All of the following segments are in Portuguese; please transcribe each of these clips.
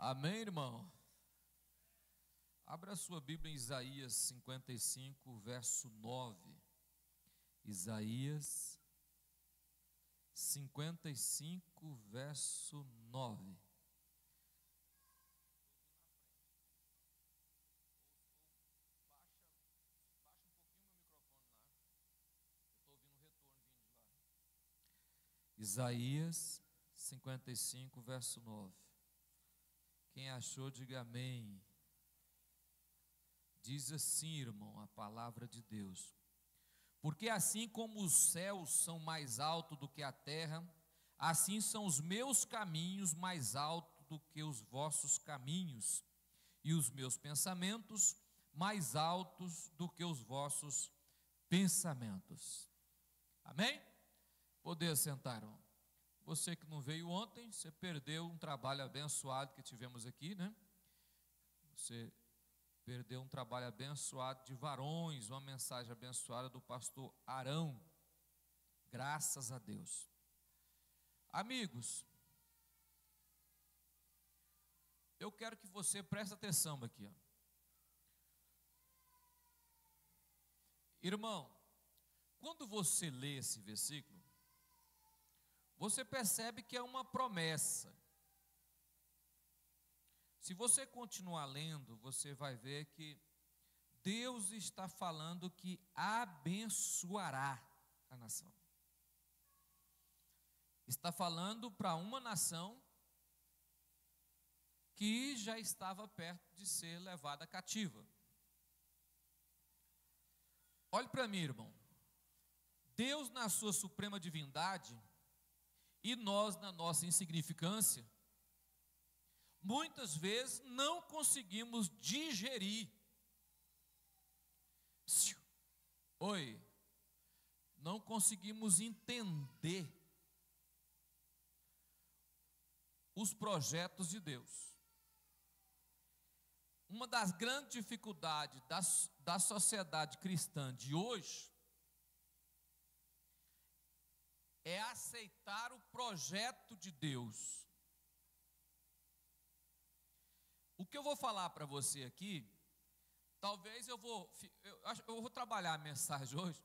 Amém, irmão? Abra sua Bíblia em Isaías 55, verso 9. Isaías 55, verso 9. Baixa um pouquinho meu microfone lá. Eu estou ouvindo um retorno vindo de lá. Isaías 55, verso 9. Quem achou, diga amém. Diz assim, irmão, a palavra de Deus: porque assim como os céus são mais altos do que a terra, assim são os meus caminhos mais altos do que os vossos caminhos, e os meus pensamentos mais altos do que os vossos pensamentos. Amém? Poder sentar, irmão. Você que não veio ontem, você perdeu um trabalho abençoado que tivemos aqui, né? Você perdeu um trabalho abençoado de varões, uma mensagem abençoada do pastor Arão. Graças a Deus. Amigos, eu quero que você preste atenção aqui, ó. Irmão, quando você lê esse versículo, você percebe que é uma promessa. Se você continuar lendo, você vai ver que Deus está falando que abençoará a nação. Está falando para uma nação que já estava perto de ser levada cativa. Olhe para mim, irmão. Deus, na sua suprema divindade, e nós, na nossa insignificância, muitas vezes não conseguimos digerir. Não conseguimos entender os projetos de Deus. Uma das grandes dificuldades da sociedade cristã de hoje é aceitar o projeto de Deus. O que eu vou falar para você aqui, talvez eu vou trabalhar a mensagem hoje,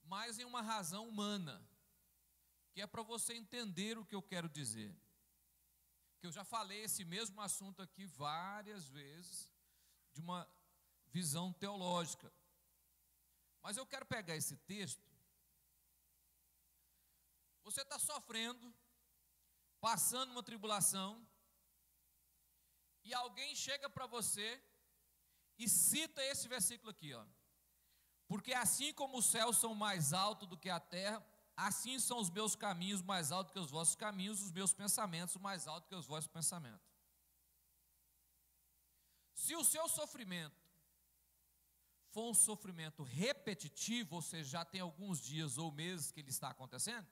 mas em uma razão humana, que é para você entender o que eu quero dizer. Que eu já falei esse mesmo assunto aqui várias vezes, de uma visão teológica. Mas eu quero pegar esse texto. Você está sofrendo, passando uma tribulação, e alguém chega para você e cita esse versículo aqui, ó. Porque assim como os céus são mais altos do que a terra, assim são os meus caminhos mais altos que os vossos caminhos, os meus pensamentos mais altos que os vossos pensamentos. Se o seu sofrimento for um sofrimento repetitivo, ou seja, já tem alguns dias ou meses que ele está acontecendo,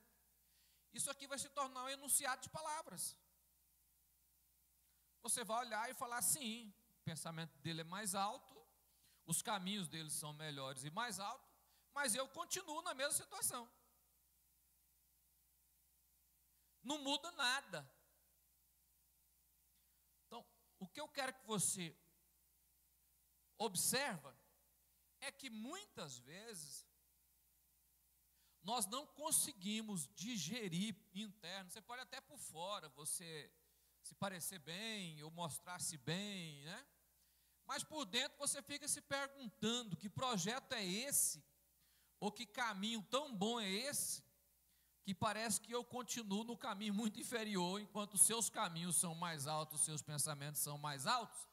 isso aqui vai se tornar um enunciado de palavras. Você vai olhar e falar, sim, o pensamento dele é mais alto, os caminhos dele são melhores e mais altos, mas eu continuo na mesma situação. Não muda nada. Então, o que eu quero que você observa é que muitas vezes nós não conseguimos digerir interno. Você pode até por fora, você se parecer bem ou mostrar-se bem, né? Mas por dentro você fica se perguntando que projeto é esse, ou que caminho tão bom é esse, que parece que eu continuo no caminho muito inferior, enquanto os seus caminhos são mais altos, os seus pensamentos são mais altos.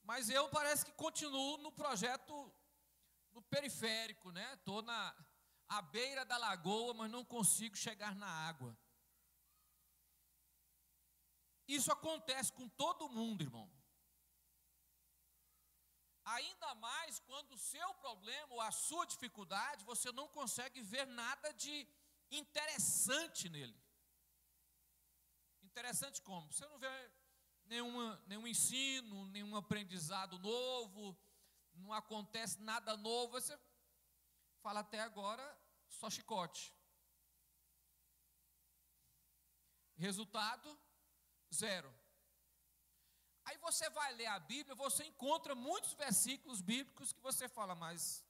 Mas eu parece que continuo no projeto, no periférico, né? Estou à beira da lagoa, mas não consigo chegar na água. Isso acontece com todo mundo, irmão. Ainda mais quando o seu problema ou a sua dificuldade, você não consegue ver nada de interessante nele. Interessante como? Você não vê nenhum ensino, nenhum aprendizado novo, não acontece nada novo, você fala até agora só chicote. Resultado, zero. Aí você vai ler a Bíblia, você encontra muitos versículos bíblicos que você fala, mas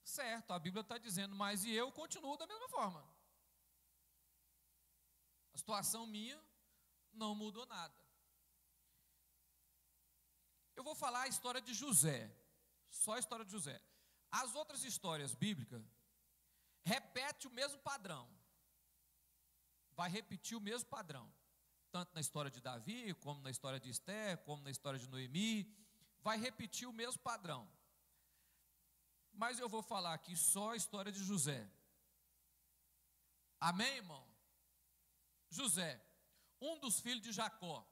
certo, a Bíblia está dizendo, mas e eu continuo da mesma forma. A situação minha não mudou nada. Eu vou falar a história de José, só a história de José. As outras histórias bíblicas repetem o mesmo padrão. Vai repetir o mesmo padrão. Tanto na história de Davi, como na história de Esther, como na história de Noemi. Vai repetir o mesmo padrão. Mas eu vou falar aqui só a história de José. Amém, irmão? José, um dos filhos de Jacó.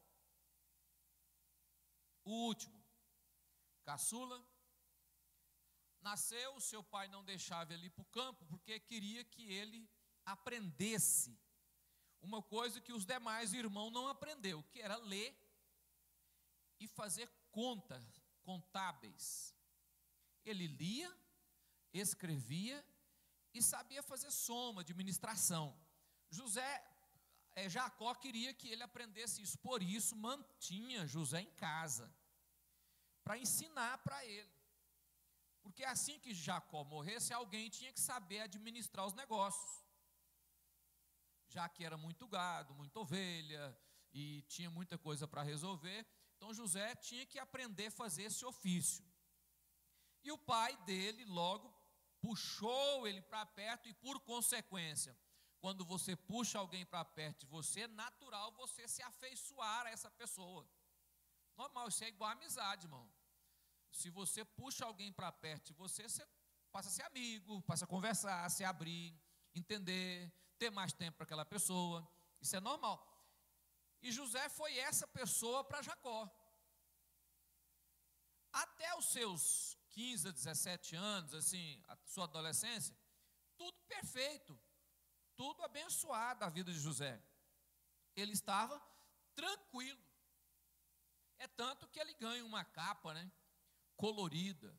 O último, caçula. Nasceu, seu pai não deixava ele ir para o campo, porque queria que ele aprendesse uma coisa que os demais irmãos não aprendeu, que era ler e fazer contas contábeis. Ele lia, escrevia e sabia fazer soma, administração. Jacó queria que ele aprendesse isso, por isso mantinha José em casa, para ensinar para ele. Porque assim que Jacó morresse, alguém tinha que saber administrar os negócios. Já que era muito gado, muita ovelha, e tinha muita coisa para resolver, então José tinha que aprender a fazer esse ofício. E o pai dele logo puxou ele para perto, e por consequência, quando você puxa alguém para perto de você, é natural você se afeiçoar a essa pessoa. Normal, isso é igual a amizade, irmão. Se você puxa alguém para perto de você, você passa a ser amigo, passa a conversar, se abrir, entender, ter mais tempo para aquela pessoa. Isso é normal. E José foi essa pessoa para Jacó. Até os seus 15 a 17 anos, assim, a sua adolescência, tudo perfeito, tudo abençoado a vida de José. Ele estava tranquilo. É tanto que ele ganha uma capa, né, colorida.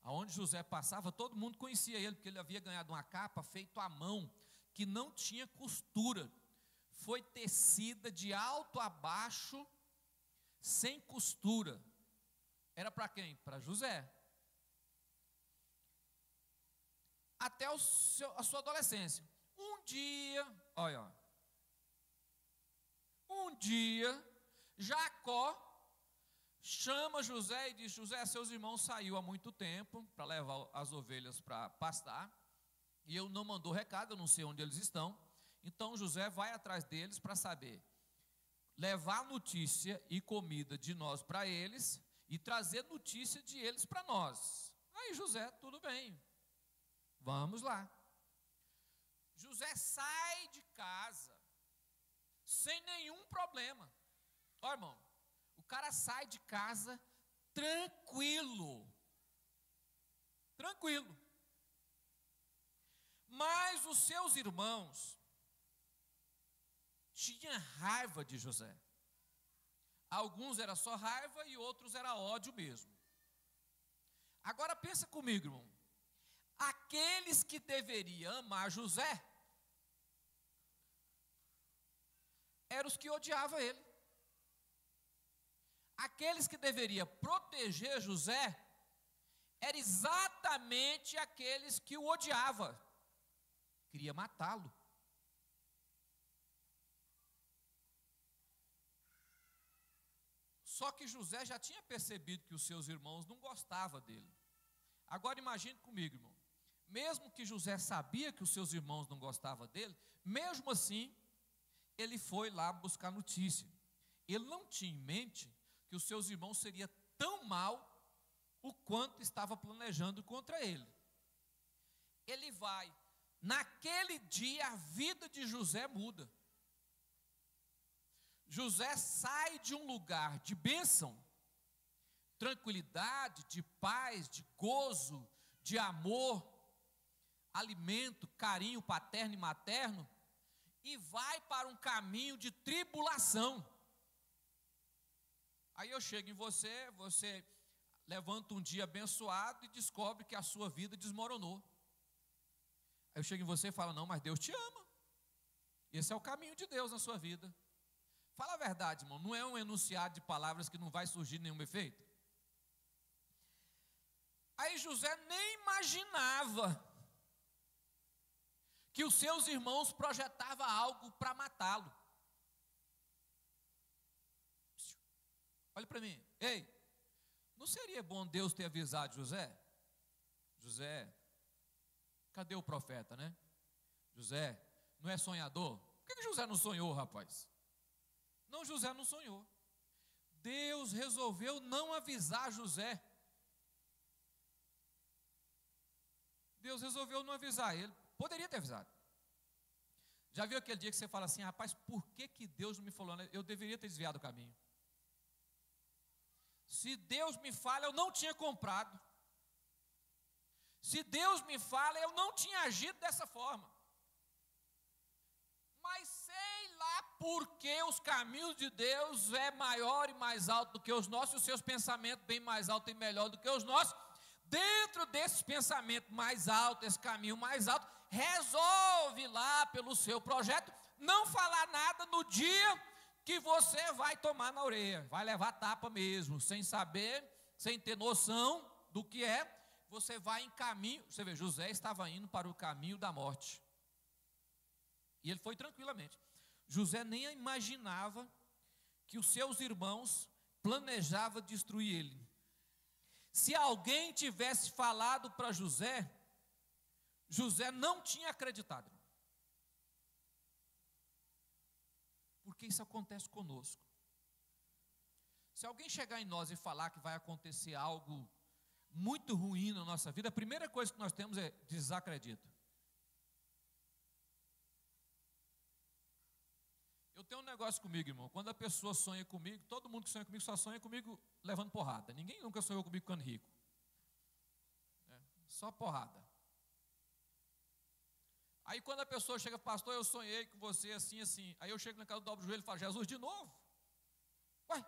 Aonde José passava, todo mundo conhecia ele, porque ele havia ganhado uma capa feita à mão, que não tinha costura. Foi tecida de alto a baixo, sem costura. Era para quem? Para José. Até a sua adolescência. Um dia, Jacó chama José e diz: José, seus irmãos saíram há muito tempo para levar as ovelhas para pastar, e eu não mandou recado, eu não sei onde eles estão. Então José vai atrás deles para saber, levar notícia e comida de nós para eles, e trazer notícia de eles para nós. Aí José, tudo bem, vamos lá. José sai de casa sem nenhum problema. Ó, irmão, o cara sai de casa tranquilo. Tranquilo. Mas os seus irmãos tinham raiva de José. Alguns era só raiva e outros era ódio mesmo. Agora pensa comigo, irmão. Aqueles que deveriam amar José eram os que odiavam ele. Aqueles que deveriam proteger José eram exatamente aqueles que o odiavam. Queria matá-lo. Só que José já tinha percebido que os seus irmãos não gostavam dele. Agora imagine comigo, irmão. Mesmo que José sabia que os seus irmãos não gostavam dele, mesmo assim, ele foi lá buscar notícia. Ele não tinha em mente que os seus irmãos seriam tão mal o quanto estava planejando contra ele. Ele vai, naquele dia a vida de José muda. José sai de um lugar de bênção, tranquilidade, de paz, de gozo, de amor, alimento, carinho paterno e materno, e vai para um caminho de tribulação. Aí eu chego em você, você levanta um dia abençoado e descobre que a sua vida desmoronou. Aí eu chego em você e falo: não, mas Deus te ama. Esse é o caminho de Deus na sua vida. Fala a verdade, irmão, não é um enunciado de palavras que não vai surgir nenhum efeito? Aí José nem imaginava que os seus irmãos projetavam algo para matá-lo. Olha para mim, ei, não seria bom Deus ter avisado José? José, cadê o profeta, né? José, não é sonhador? Por que José não sonhou, rapaz? Não, José não sonhou. Deus resolveu não avisar José. Deus resolveu não avisar ele. Poderia ter avisado. Já viu aquele dia que você fala assim, rapaz, por que Deus não me falou? Eu deveria ter desviado o caminho. Se Deus me fala, eu não tinha comprado. Se Deus me fala, eu não tinha agido dessa forma. Mas sei lá porque os caminhos de Deus é maior e mais alto do que os nossos, e os seus pensamentos bem mais alto e melhor do que os nossos. Dentro desse pensamento mais alto, esse caminho mais alto, resolve lá pelo seu projeto não falar nada no dia que você vai tomar na orelha, vai levar tapa mesmo, sem saber, sem ter noção do que é, você vai em caminho. Você vê, José estava indo para o caminho da morte, e ele foi tranquilamente. José nem imaginava que os seus irmãos planejavam destruir ele. Se alguém tivesse falado para José, José não tinha acreditado. Porque isso acontece conosco. Se alguém chegar em nós e falar que vai acontecer algo muito ruim na nossa vida, a primeira coisa que nós temos é desacredito. Eu tenho um negócio comigo, irmão. Quando a pessoa sonha comigo, todo mundo que sonha comigo só sonha comigo levando porrada. Ninguém nunca sonhou comigo ficando rico. Só porrada. Aí quando a pessoa chega, pastor, eu sonhei com você assim, assim. Aí eu chego na casa, dobro o joelho e falo, Jesus, de novo? Uai,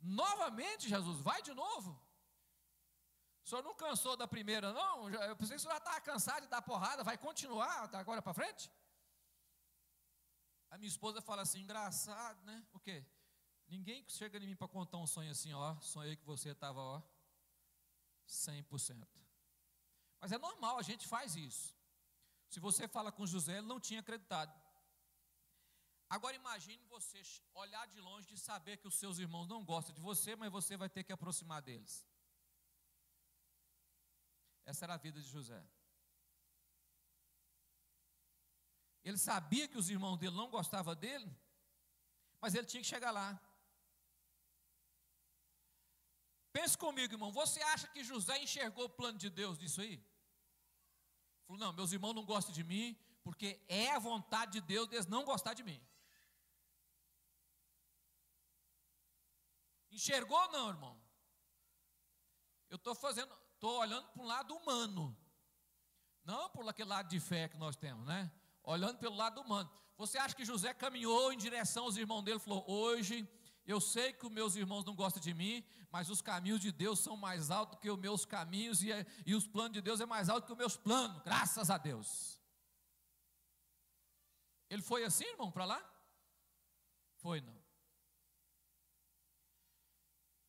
novamente, Jesus, vai de novo? O senhor não cansou da primeira, não? Eu pensei que o senhor já estava cansado de dar porrada, vai continuar da agora para frente? A minha esposa fala assim, engraçado, né? O quê? Ninguém chega em mim para contar um sonho assim, ó, sonhei que você estava, ó, 100%. Mas é normal, a gente faz isso. Se você fala com José, ele não tinha acreditado. Agora imagine você olhar de longe e saber que os seus irmãos não gostam de você, mas você vai ter que aproximar deles. Essa era a vida de José. Ele sabia que os irmãos dele não gostavam dele, mas ele tinha que chegar lá. Pense comigo, irmão, você acha que José enxergou o plano de Deus disso aí? Falou, não, meus irmãos não gostam de mim, porque é a vontade de Deus deles não gostar de mim. Enxergou não, irmão? Eu estou olhando para um lado humano, não por aquele lado de fé que nós temos, né? Olhando pelo lado humano. Você acha que José caminhou em direção aos irmãos dele e falou, hoje eu sei que os meus irmãos não gostam de mim, mas os caminhos de Deus são mais altos que os meus caminhos, e os planos de Deus é mais alto que os meus planos, graças a Deus. Ele foi assim, irmão, para lá? Foi não.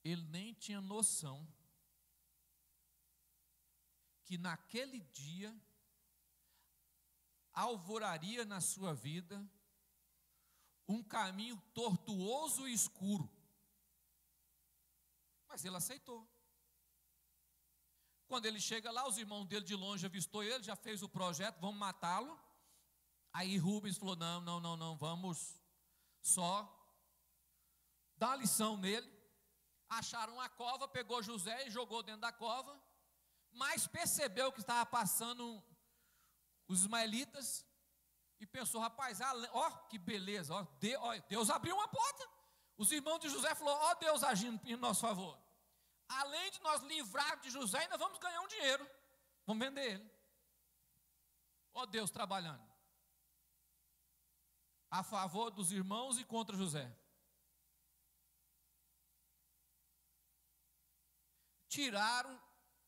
Ele nem tinha noção que naquele dia alvoraria na sua vida um caminho tortuoso e escuro. Mas ele aceitou. Quando ele chega lá, os irmãos dele de longe avistou ele, já fez o projeto, vamos matá-lo. Aí Rubens falou, não, vamos só dar uma lição nele. Acharam uma cova, pegou José e jogou dentro da cova, mas percebeu que estava passando os ismaelitas e pensou, rapaz, ó, que beleza, ó, Deus abriu uma porta. Os irmãos de José falaram, ó, Deus agindo em nosso favor. Além de nós livrarmos de José, ainda vamos ganhar um dinheiro, vamos vender ele. Ó, Deus trabalhando a favor dos irmãos e contra José. Tiraram,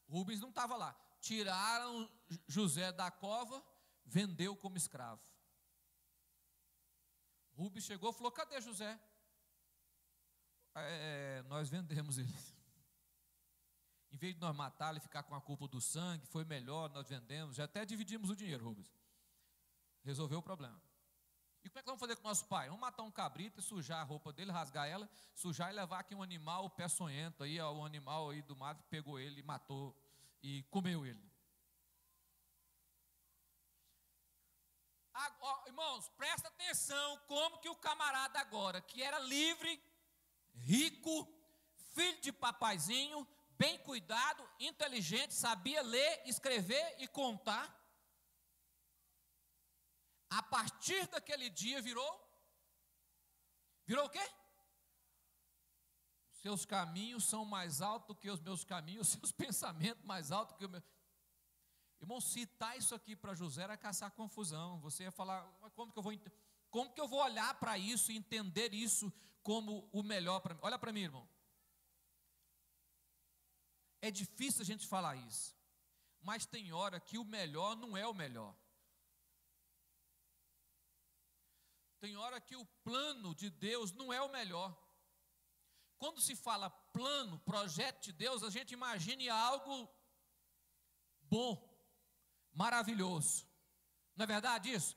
Rubens não estava lá, tiraram José da cova, vendeu como escravo. Rubens chegou e falou: cadê José? Nós vendemos ele. Em vez de nós matá-lo e ficar com a culpa do sangue, foi melhor, nós vendemos, já até dividimos o dinheiro, Rubens. Resolveu o problema. E como é que vamos fazer com o nosso pai? Vamos matar um cabrito e sujar a roupa dele, rasgar ela, sujar e levar aqui um animal peçonhento, aí, um animal aí do mato que pegou ele e matou e comeu ele. Agora, irmãos, presta atenção como que o camarada agora, que era livre, rico, filho de papaizinho, bem cuidado, inteligente, sabia ler, escrever e contar, a partir daquele dia virou o quê? Os seus caminhos são mais altos do que os meus caminhos, os seus pensamentos mais altos do que o meu. Irmão, citar isso aqui para José era caçar confusão. Você ia falar, mas como que eu vou olhar para isso e entender isso como o melhor para mim? Olha para mim, irmão. É difícil a gente falar isso, mas tem hora que o melhor não é o melhor. Tem hora que o plano de Deus não é o melhor. Quando se fala plano, projeto de Deus, a gente imagina algo bom, maravilhoso. Não é verdade isso?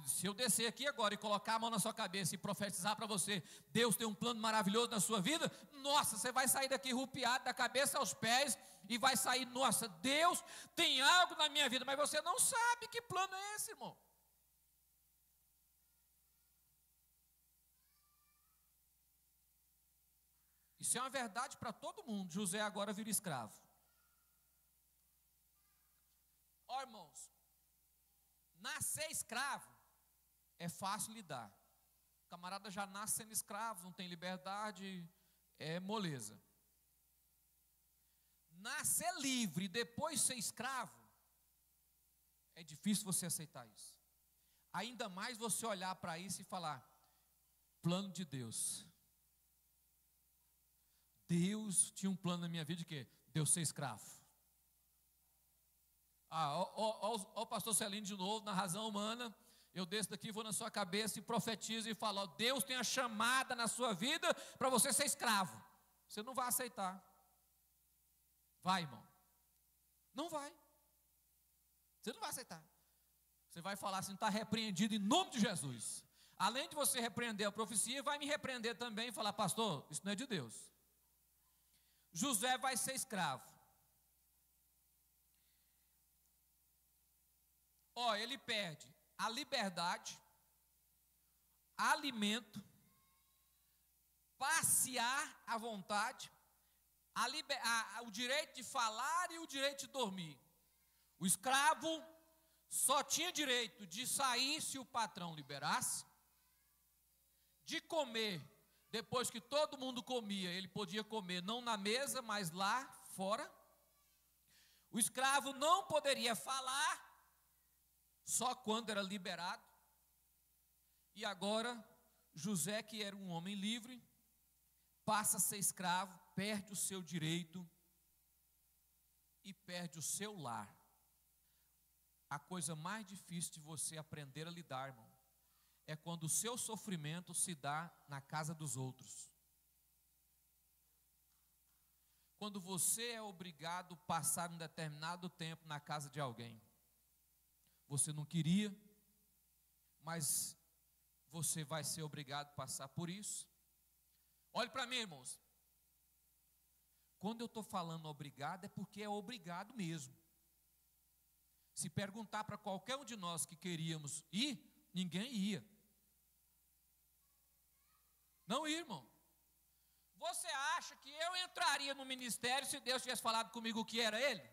Se eu descer aqui agora e colocar a mão na sua cabeça e profetizar para você, Deus tem um plano maravilhoso na sua vida, nossa, você vai sair daqui rupiado da cabeça aos pés e vai sair, nossa, Deus tem algo na minha vida, mas você não sabe que plano é esse, irmão. Isso é uma verdade para todo mundo. José agora vira escravo. Ó, irmãos, nascer escravo é fácil lidar. O camarada já nasce sendo escravo, não tem liberdade, é moleza. Nascer livre e depois ser escravo, é difícil você aceitar isso. Ainda mais você olhar para isso e falar: plano de Deus. Deus tinha um plano na minha vida de quê? De eu ser escravo. O pastor Celino de novo, na razão humana, eu desço daqui, vou na sua cabeça e profetizo e falo: Deus tem a chamada na sua vida para você ser escravo. Você não vai aceitar. Vai, irmão. Não vai. Você não vai aceitar. Você vai falar assim: está repreendido em nome de Jesus. Além de você repreender a profecia, vai me repreender também e falar: pastor, isso não é de Deus. José vai ser escravo. Ele perde a liberdade, alimento, passear à vontade, o direito de falar e o direito de dormir. O escravo só tinha direito de sair se o patrão liberasse, de comer. Depois que todo mundo comia, ele podia comer não na mesa, mas lá fora. O escravo não poderia falar, só quando era liberado. E agora, José, que era um homem livre, passa a ser escravo, perde o seu direito e perde o seu lar. A coisa mais difícil de você aprender a lidar, irmão, é quando o seu sofrimento se dá na casa dos outros. Quando você é obrigado a passar um determinado tempo na casa de alguém. Você não queria, mas você vai ser obrigado a passar por isso. Olhe para mim, irmãos. Quando eu estou falando obrigado, é porque é obrigado mesmo. Se perguntar para qualquer um de nós que queríamos ir, ninguém ia. Não ia, irmão. Você acha que eu entraria no ministério se Deus tivesse falado comigo o que era ele?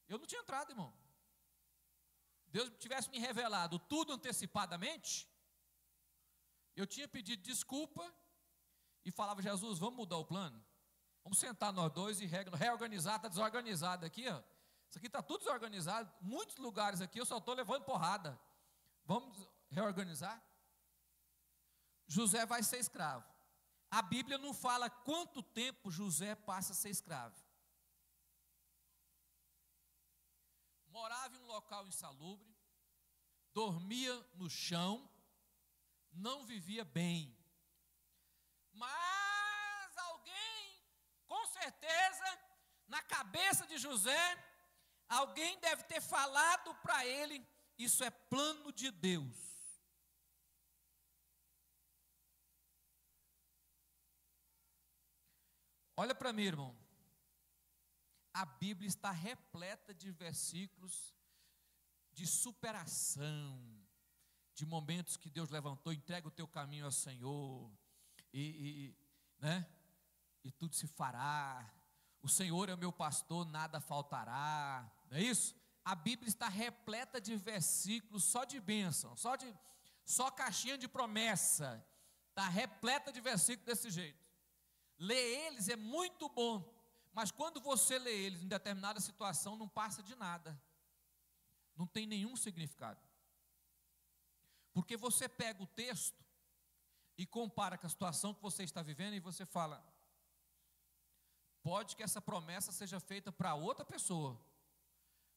Eu não tinha entrado, irmão. Deus tivesse me revelado tudo antecipadamente, eu tinha pedido desculpa e falava: Jesus, vamos mudar o plano? Vamos sentar nós dois e reorganizar, está desorganizado aqui, ó. Isso aqui está tudo desorganizado, muitos lugares aqui eu só estou levando porrada. Vamos reorganizar? José vai ser escravo. A Bíblia não fala quanto tempo José passa a ser escravo. Morava em um local insalubre, dormia no chão, não vivia bem. Mas alguém, com certeza, na cabeça de José, alguém deve ter falado para ele: isso é plano de Deus. Olha para mim, irmão. A Bíblia está repleta de versículos de superação, de momentos que Deus levantou: entrega o teu caminho ao Senhor, né? E tudo se fará. O Senhor é o meu pastor, nada faltará. Não é isso? A Bíblia está repleta de versículos só de bênção, só caixinha de promessa. Está repleta de versículos desse jeito. Ler eles é muito bom, mas quando você lê eles em determinada situação, não passa de nada. Não tem nenhum significado. Porque você pega o texto e compara com a situação que você está vivendo e você fala: pode que essa promessa seja feita para outra pessoa,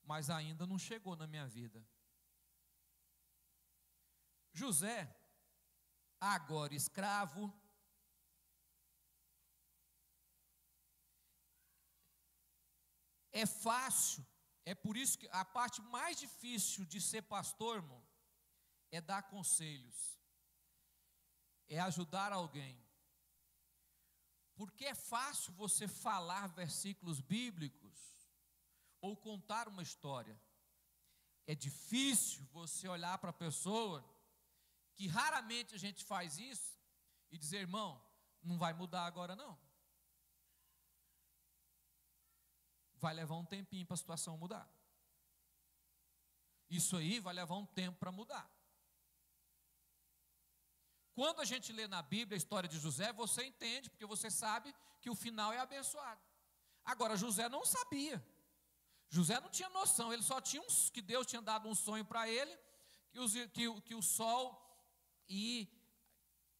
mas ainda não chegou na minha vida. José, agora escravo, é fácil, é por isso que a parte mais difícil de ser pastor, irmão, é dar conselhos, é ajudar alguém. Porque é fácil você falar versículos bíblicos ou contar uma história. É difícil você olhar para a pessoa, que raramente a gente faz isso, e dizer: irmão, não vai mudar agora não. Vai levar um tempinho para a situação mudar. Isso aí vai levar um tempo para mudar. Quando a gente lê na Bíblia a história de José, você entende, porque você sabe que o final é abençoado. Agora, José não sabia. José não tinha noção, ele só tinha que Deus tinha dado um sonho para ele, que o sol e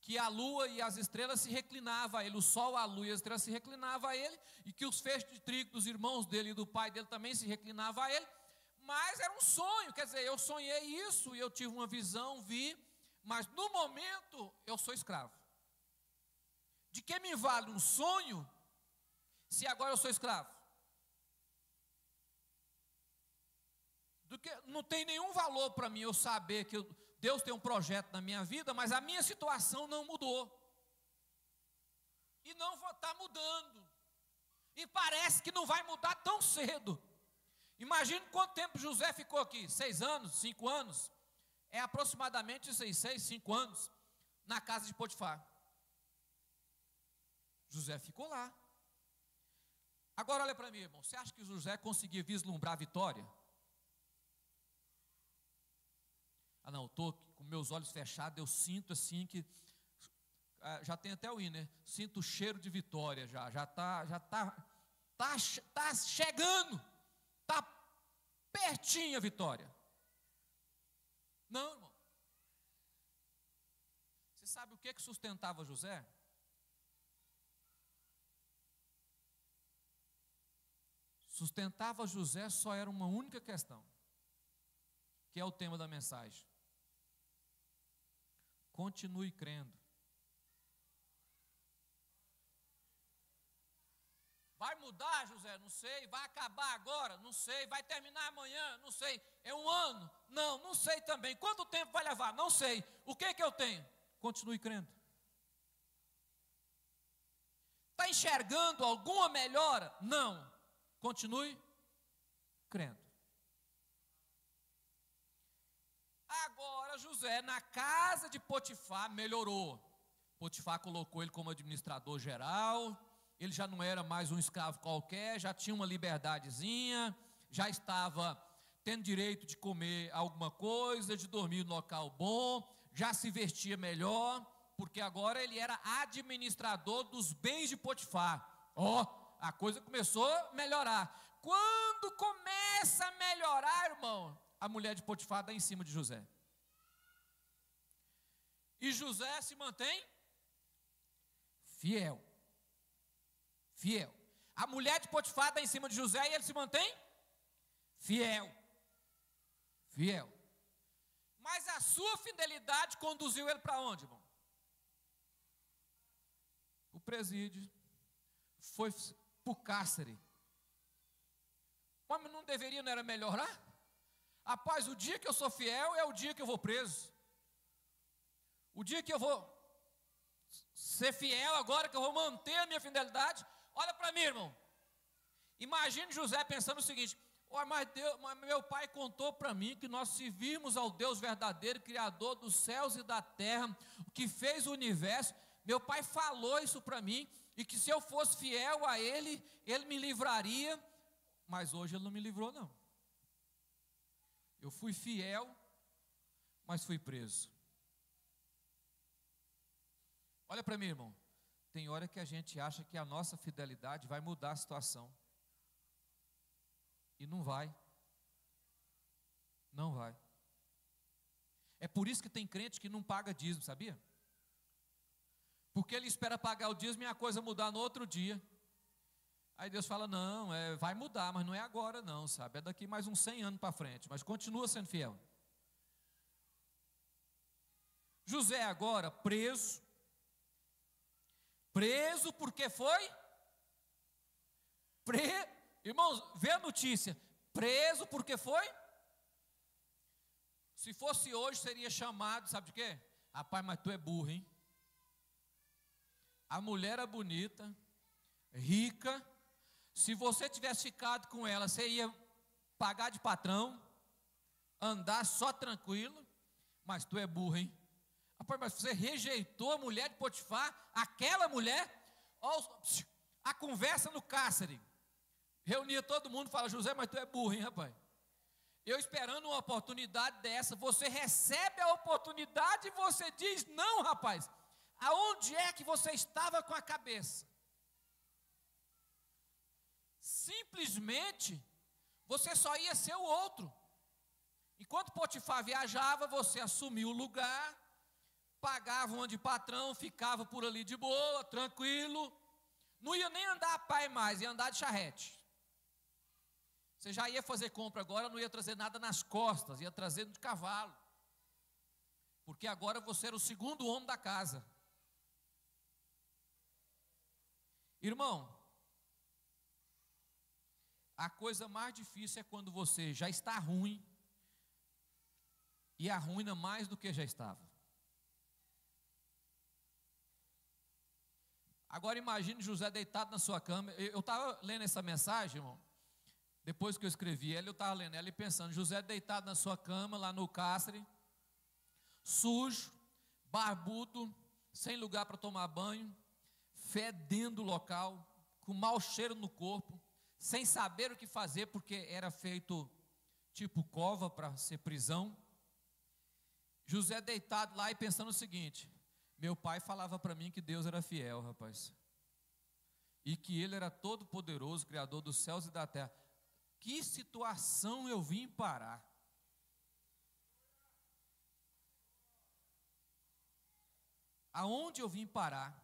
que a lua e as estrelas se reclinavam a ele, o sol, a lua e as estrelas se reclinavam a ele, e que os feixes de trigo dos irmãos dele e do pai dele também se reclinavam a ele, mas era um sonho, quer dizer, eu sonhei isso, e eu tive uma visão, vi, mas no momento eu sou escravo. De que me vale um sonho, se agora eu sou escravo? Não tem nenhum valor para mim eu saber que Deus tem um projeto na minha vida, mas a minha situação não mudou. E não está mudando. E parece que não vai mudar tão cedo. Imagine quanto tempo José ficou aqui, 6 anos, 5 anos. É aproximadamente 6, 5 anos, na casa de Potifar. José ficou lá. Agora olha para mim, irmão, você acha que José conseguia vislumbrar a vitória? Ah não, eu estou com meus olhos fechados, eu sinto assim que, já tem até o hino, né? Sinto o cheiro de vitória tá chegando, está pertinho a vitória. Não, irmão. Você sabe o que sustentava José? Sustentava José só era uma única questão, que é o tema da mensagem. Continue crendo. Vai mudar, José? Não sei. Vai acabar agora? Não sei. Vai terminar amanhã? Não sei. É um ano? Não sei também. Quanto tempo vai levar? Não sei. O que eu tenho? Continue crendo. Está enxergando alguma melhora? Não. Continue crendo. Agora José, na casa de Potifar, melhorou. Potifar colocou ele como administrador geral. Ele já não era mais um escravo qualquer, já tinha uma liberdadezinha, já estava tendo direito de comer alguma coisa, de dormir no local bom, já se vestia melhor, porque agora ele era administrador dos bens de Potifar. A coisa começou a melhorar. Quando começa a melhorar, irmão, a mulher de Potifar dá em cima de José. E José se mantém fiel. A mulher de Potifar dá em cima de José e ele se mantém fiel. Mas a sua fidelidade conduziu ele para onde, irmão? O presídio. Foi para o cárcere. Mas não deveria, não era melhorar? Rapaz, o dia que eu sou fiel é o dia que eu vou preso. O dia que eu vou ser fiel agora, que eu vou manter a minha fidelidade. Olha para mim, irmão. Imagine José pensando o seguinte: oh, mas meu pai contou para mim que nós servimos ao Deus verdadeiro, Criador dos céus e da terra, que fez o universo. Meu pai falou isso para mim, e que se eu fosse fiel a Ele, Ele me livraria. Mas hoje Ele não me livrou, não. Eu fui fiel, mas fui preso. Olha para mim, irmão. Tem hora que a gente acha que a nossa fidelidade vai mudar a situação. E não vai. Não vai. É por isso que tem crente que não paga dízimo, sabia? Porque ele espera pagar o dízimo e a coisa mudar no outro dia. Aí Deus fala: não, vai mudar, mas não é agora não, sabe? É daqui mais uns 100 anos para frente, mas continua sendo fiel. José agora preso. Preso porque foi? Irmãos, vê a notícia. Preso porque foi? Se fosse hoje seria chamado, sabe de quê? Rapaz, mas tu é burro, hein? A mulher era bonita, rica. Se você tivesse ficado com ela, você ia pagar de patrão, andar só tranquilo. Mas tu é burro, hein? Rapaz, mas você rejeitou a mulher de Potifar, aquela mulher. A conversa no cárcere. Reunia todo mundo e fala: José, mas tu é burro, hein, rapaz? Eu esperando uma oportunidade dessa, você recebe a oportunidade e você diz: não, rapaz. Aonde é que você estava com a cabeça? Simplesmente, você só ia ser o outro. Enquanto Potifar viajava, você assumiu o lugar, pagava um de patrão, ficava por ali de boa, tranquilo. Não ia nem andar a pé mais, ia andar de charrete. Você já ia fazer compra agora, não ia trazer nada nas costas, ia trazer de cavalo. Porque agora você era o segundo homem da casa. Irmão, a coisa mais difícil é quando você já está ruim e arruína mais do que já estava. Agora imagine José deitado na sua cama. Eu estava lendo essa mensagem, irmão. Depois que eu escrevi ela, eu estava lendo ela e pensando: José deitado na sua cama, lá no cárcere, sujo, barbudo, sem lugar para tomar banho, fedendo o local, com mau cheiro no corpo, sem saber o que fazer, porque era feito tipo cova para ser prisão. José deitado lá e pensando o seguinte: meu pai falava para mim que Deus era fiel, rapaz, e que Ele era todo poderoso, Criador dos céus e da terra. Que situação eu vim parar? Aonde eu vim parar?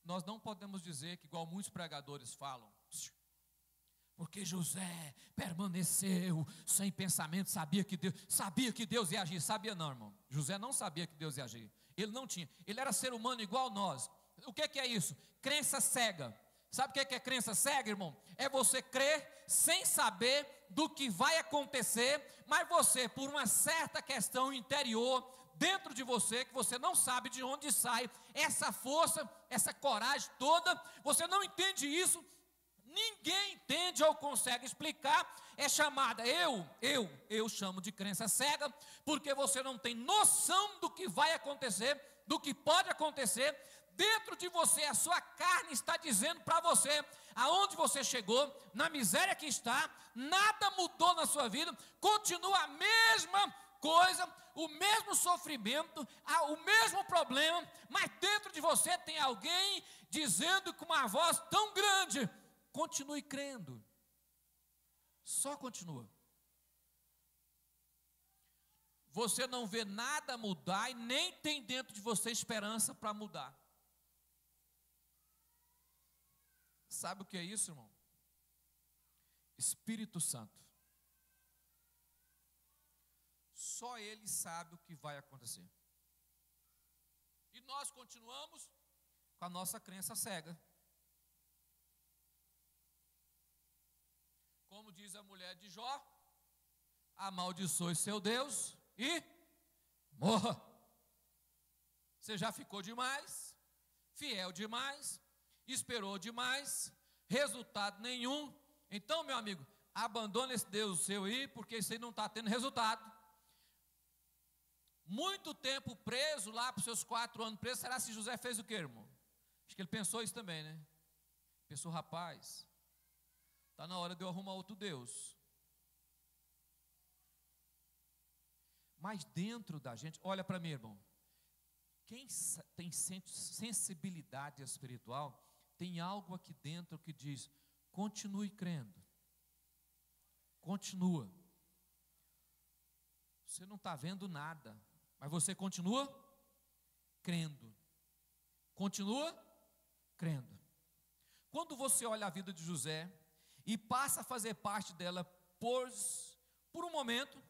Nós não podemos dizer que, igual muitos pregadores falam, porque José permaneceu sem pensamento, sabia que Deus ia agir. Sabia não, irmão. José não sabia que Deus ia agir. Ele não tinha. Ele era ser humano igual nós. O que é isso? Crença cega. Sabe o que é crença cega, irmão? É você crer sem saber do que vai acontecer, mas você, por uma certa questão interior, dentro de você, que você não sabe de onde sai essa força, essa coragem toda, você não entende isso, ninguém entende ou consegue explicar, é chamada, eu chamo de crença cega, porque você não tem noção do que vai acontecer, do que pode acontecer. Dentro de você, a sua carne está dizendo para você, aonde você chegou, na miséria que está, nada mudou na sua vida, continua a mesma coisa, o mesmo sofrimento, o mesmo problema, mas dentro de você tem alguém dizendo com uma voz tão grande: continue crendo, só continua. Você não vê nada mudar e nem tem dentro de você esperança para mudar. Sabe o que é isso, irmão? Espírito Santo. Só Ele sabe o que vai acontecer. E nós continuamos com a nossa crença cega. Como diz a mulher de Jó, amaldiçoe seu Deus e morra. Você já ficou demais, fiel demais, esperou demais, resultado nenhum. Então, meu amigo, abandona esse Deus seu aí, porque isso aí não está tendo resultado. Muito tempo preso lá para os seus 4 anos preso. Será se José fez o quê, irmão? Acho que ele pensou isso também, né? Pensou, rapaz, está na hora de eu arrumar outro Deus. Mas dentro da gente, olha para mim, irmão. Quem tem sensibilidade espiritual, tem algo aqui dentro que diz: continue crendo. Continua. Você não está vendo nada, mas você continua crendo. Continua crendo. Quando você olha a vida de José e passa a fazer parte dela por um momento,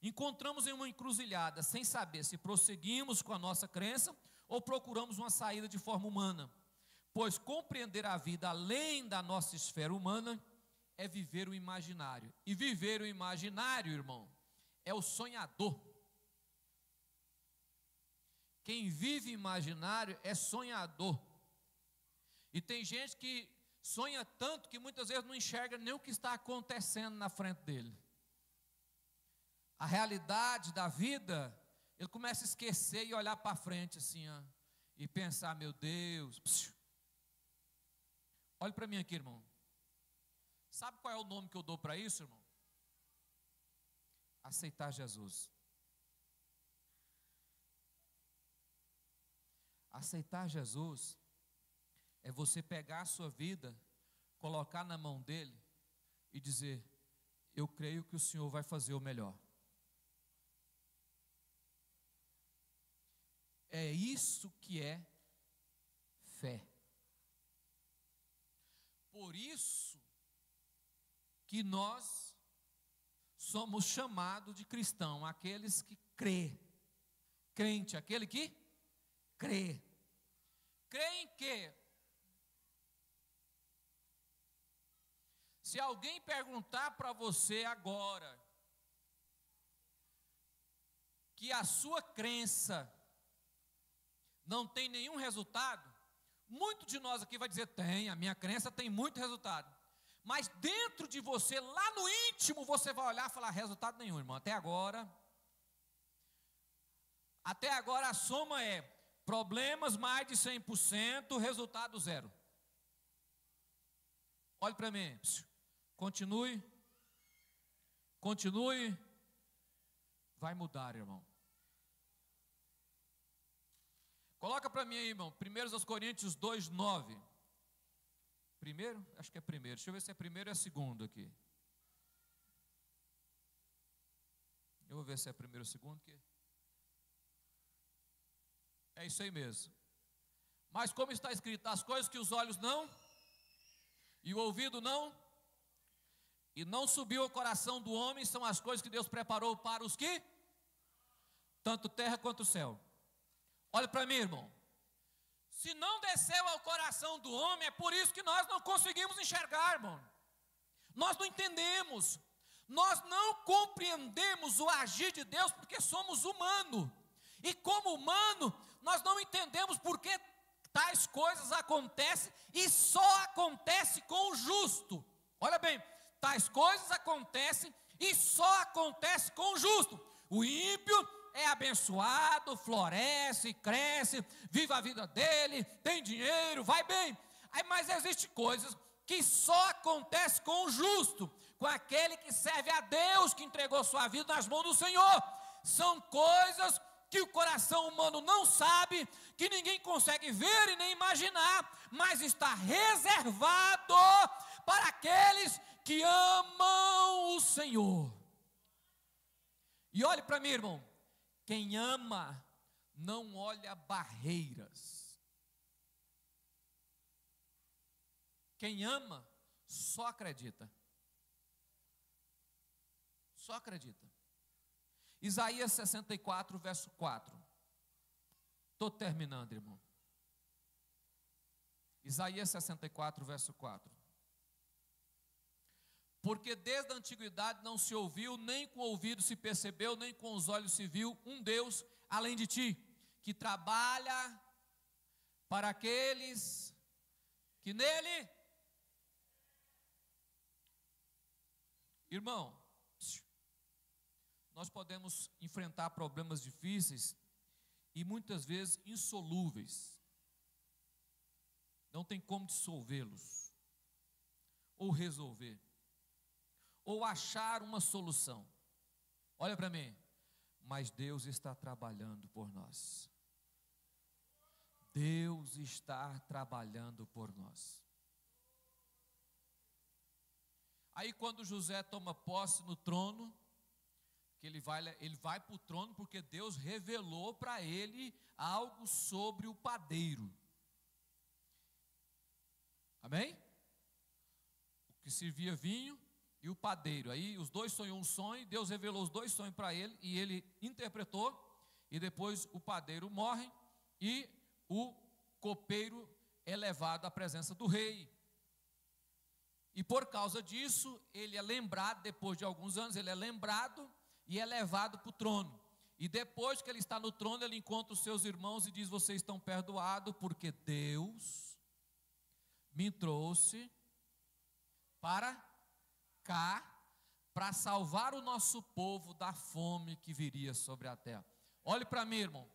encontramos em uma encruzilhada, sem saber se prosseguimos com a nossa crença ou procuramos uma saída de forma humana. Pois compreender a vida além da nossa esfera humana é viver o imaginário. E viver o imaginário, irmão, é o sonhador. Quem vive imaginário é sonhador. E tem gente que sonha tanto que muitas vezes não enxerga nem o que está acontecendo na frente dele. A realidade da vida, ele começa a esquecer e olhar para frente assim, ó, e pensar: meu Deus, olhe para mim aqui, irmão. Sabe qual é o nome que eu dou para isso, irmão? Aceitar Jesus. Aceitar Jesus é você pegar a sua vida, colocar na mão dele e dizer: eu creio que o Senhor vai fazer o melhor. É isso que é fé. Por isso que nós somos chamados de cristão, aqueles que crê. Crente, aquele que crê. Crê em quê? Se alguém perguntar para você agora que a sua crença não tem nenhum resultado, muito de nós aqui vai dizer: tem, a minha crença tem muito resultado. Mas dentro de você, lá no íntimo, você vai olhar e falar: resultado nenhum, irmão. Até agora a soma é problemas mais de 100%, resultado zero. Olhe para mim, continue, vai mudar, irmão. Coloca para mim aí, irmão, 1 Coríntios 2:9. Primeiro? Acho que é primeiro. Deixa eu ver se é primeiro ou é segundo aqui. Eu vou ver se é primeiro ou segundo. É isso aí mesmo. Mas como está escrito: as coisas que os olhos não, e o ouvido não, e não subiu ao coração do homem, são as coisas que Deus preparou para os que, tanto terra quanto o céu. Olha para mim, irmão. Se não desceu ao coração do homem, é por isso que nós não conseguimos enxergar, irmão. Nós não entendemos. Nós não compreendemos o agir de Deus porque somos humanos. E como humano, nós não entendemos por que tais coisas acontecem e só acontece com o justo. Olha bem, tais coisas acontecem e só acontece com o justo. O ímpio é abençoado, floresce, cresce, vive a vida dele, tem dinheiro, vai bem. Mas existem coisas que só acontecem com o justo, com aquele que serve a Deus, que entregou sua vida nas mãos do Senhor. São coisas que o coração humano não sabe, que ninguém consegue ver e nem imaginar, mas está reservado para aqueles que amam o Senhor. E olhe para mim, irmão. Quem ama não olha barreiras. Quem ama só acredita. Só acredita. Isaías 64, verso 4. Estou terminando, irmão. Isaías 64, verso 4. Porque desde a antiguidade não se ouviu, nem com o ouvido se percebeu, nem com os olhos se viu um Deus além de ti, que trabalha para aqueles que nele. Irmão, nós podemos enfrentar problemas difíceis e muitas vezes insolúveis. Não tem como dissolvê-los, ou resolver, ou achar uma solução. Olha para mim, mas Deus está trabalhando por nós. Deus está trabalhando por nós. Aí quando José toma posse no trono, que ele vai para o trono porque Deus revelou para ele algo sobre o padeiro. Amém? O que servia vinho e o padeiro. Aí os dois sonhou um sonho, Deus revelou os dois sonhos para ele e ele interpretou. E depois o padeiro morre e o copeiro é levado à presença do rei. E por causa disso, ele é lembrado, depois de alguns anos, ele é lembrado e é levado para o trono. E depois que ele está no trono, ele encontra os seus irmãos e diz: vocês estão perdoados, porque Deus me trouxe para cá, para salvar o nosso povo da fome que viria sobre a terra. Olhe para mim, irmão.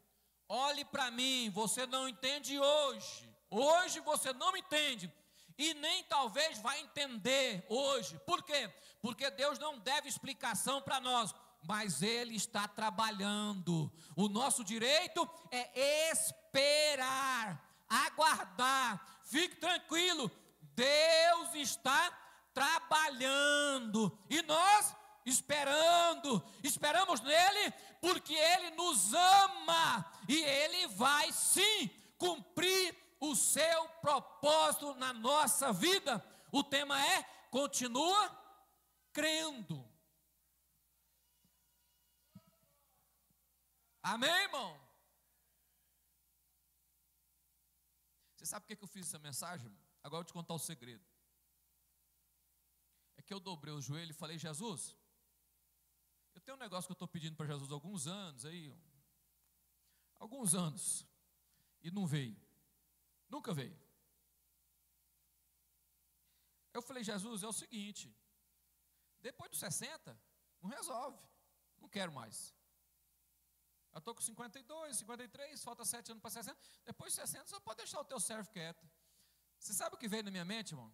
Olhe para mim, você não entende hoje. Hoje você não entende. E nem talvez vai entender hoje. Por quê? Porque Deus não deve explicação para nós, mas Ele está trabalhando. O nosso direito é esperar, aguardar. Fique tranquilo, Deus está trabalhando. E nós esperamos nele, porque Ele nos ama. E Ele vai sim cumprir o seu propósito na nossa vida. O tema é: continua crendo. Amém, irmão? Você sabe por que eu fiz essa mensagem? Agora eu vou te contar o segredo. É que eu dobrei o joelho e falei: Jesus, eu tenho um negócio que eu estou pedindo para Jesus há alguns anos, e não veio. Nunca veio. Eu falei: Jesus, é o seguinte, depois dos 60, não resolve, não quero mais. Eu estou com 52, 53, falta 7 anos para 60, depois de 60 você pode deixar o teu servo quieto. Você sabe o que veio na minha mente, irmão?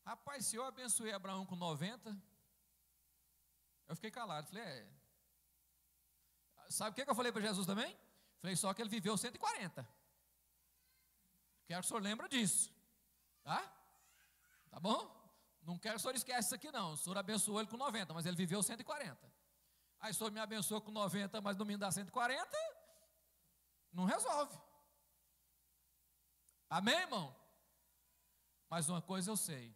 Rapaz, se eu abençoei Abraão com 90, eu fiquei calado, falei: Sabe o que eu falei para Jesus também? Falei: só que ele viveu 140. Quero que o senhor lembre disso, tá? Tá bom? Não quero que o senhor esqueça isso aqui não. O senhor abençoou ele com 90, mas ele viveu 140. Aí o senhor me abençoou com 90, mas não me dá 140, não resolve. Amém, irmão? Mas uma coisa eu sei,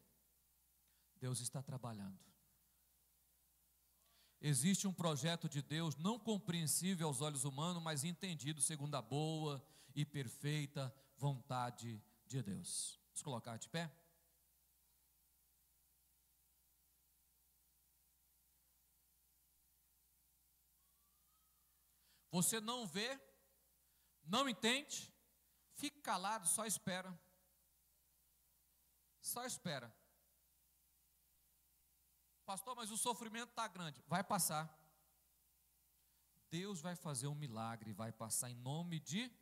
Deus está trabalhando. Existe um projeto de Deus não compreensível aos olhos humanos, mas entendido segundo a boa e perfeita vontade de Deus. Vamos colocar de pé? Você não vê, não entende, fique calado, só espera. Só espera. Pastor, mas o sofrimento está grande. Vai passar. Deus vai fazer um milagre, vai passar em nome de...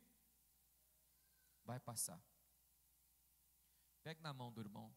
Vai passar. Pegue na mão do irmão.